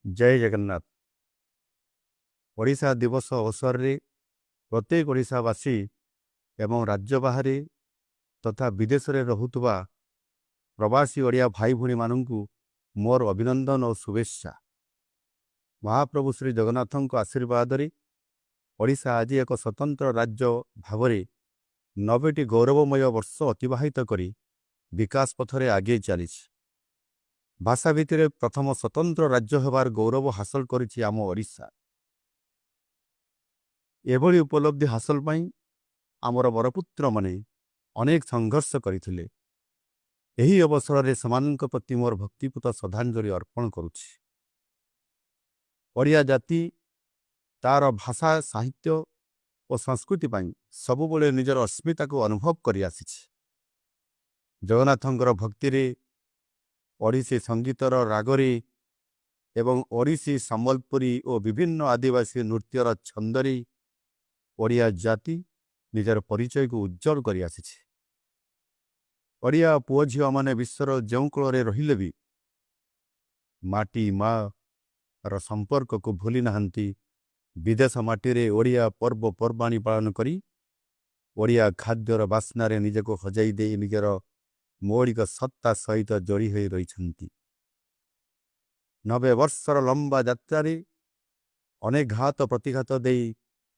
जय जगन्नाथ। ओडिशा दिवस अवसर रे प्रत्येक ओडिशावासी एवं राज्य बाहरी तथा विदेश रे रहुतबा प्रवासी ओडिया भाई भूणी मानू मोर अभिनंदन और शुभेच्छा। महाप्रभु श्री जगन्नाथों आशीर्वाद रे ओडिशा आज एक स्वतंत्र राज्य भाव 90टी गौरवमय वर्ष अतिवाहित करी विकास पथरे आगे चली। भाषा भित्तिरे प्रथम स्वतंत्र राज्य होबार गौरव हासिल करिछि आम ओडिशा। एभली उपलब्धि हासिल पाई आमर बरपुत्र माने अनेक संघर्ष करथिले। एही अवसर रे समानक प्रति मोर भक्तिपूत श्रद्धांजलि अर्पण करुछि। ओडिया जाति तार भाषा साहित्य और संस्कृति पाई सबुबले निजर अस्मिता को अनुभव करि आसिछि। जगन्नाथंकर भक्ति रे ओडिसी संगीतर रागरे एवं ओडिसी संबलपुरी और विभिन्न आदिवासी नृत्यर छंदरे ओडिया जाति निजर परिचय को उज्जवल करि आसिछि। ओडिया पुओ झियो माने विश्वर जो कूଳରେ रहिले भी माटी माँ र संपर्क को भूली नहांती। विदेश माटी रे ओडिया पर्व पर्वाणी पालन करी ओडिया खाद्यर बास्नारे निजको हजाई दे निजर मौलिक सत्ता सहित जोड़ी हो रही। 90 वर्षर लंबा यात्रा अनेक घात प्रतिघात दे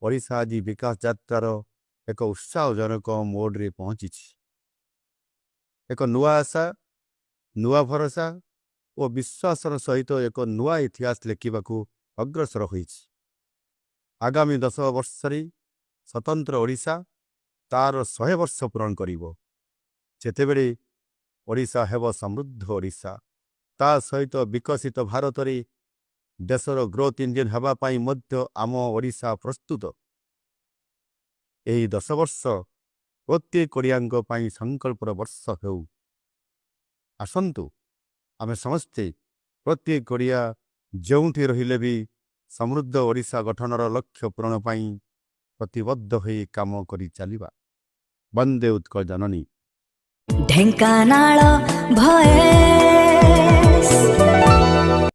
ओडिशा आज विकास यात्रार एक उत्साहजनक मोड्रे पहुंची। एक नुआ आशा नुआ भरोसा और विश्वासर सहित एक नुआ इतिहास लिखा अग्रसर होइछि। आगामी 10 वर्ष स्वतंत्र ओडिशा तार 100 वर्ष पूरण करिवो। जेतेबेले ओडिशा हेब समृद्ध ओडिशा ता सहित विकसित भारत रे देशर ग्रोथ इंजिन हेबा पाई मध्य आम ओडिशा प्रस्तुत। एही 10 वर्ष प्रत्येक ओडियांक पाई संकल्पर वर्ष हेउ। आसंतु आमे समस्ते प्रत्येक ओडिया जोंठी रहिले भी समृद्ध ओडिशा गठनर लक्ष्य पूरण पाई प्रतिबद्ध होई काम करि चलिबा। वंदे उत्कल जननी। ढेंकानाल भए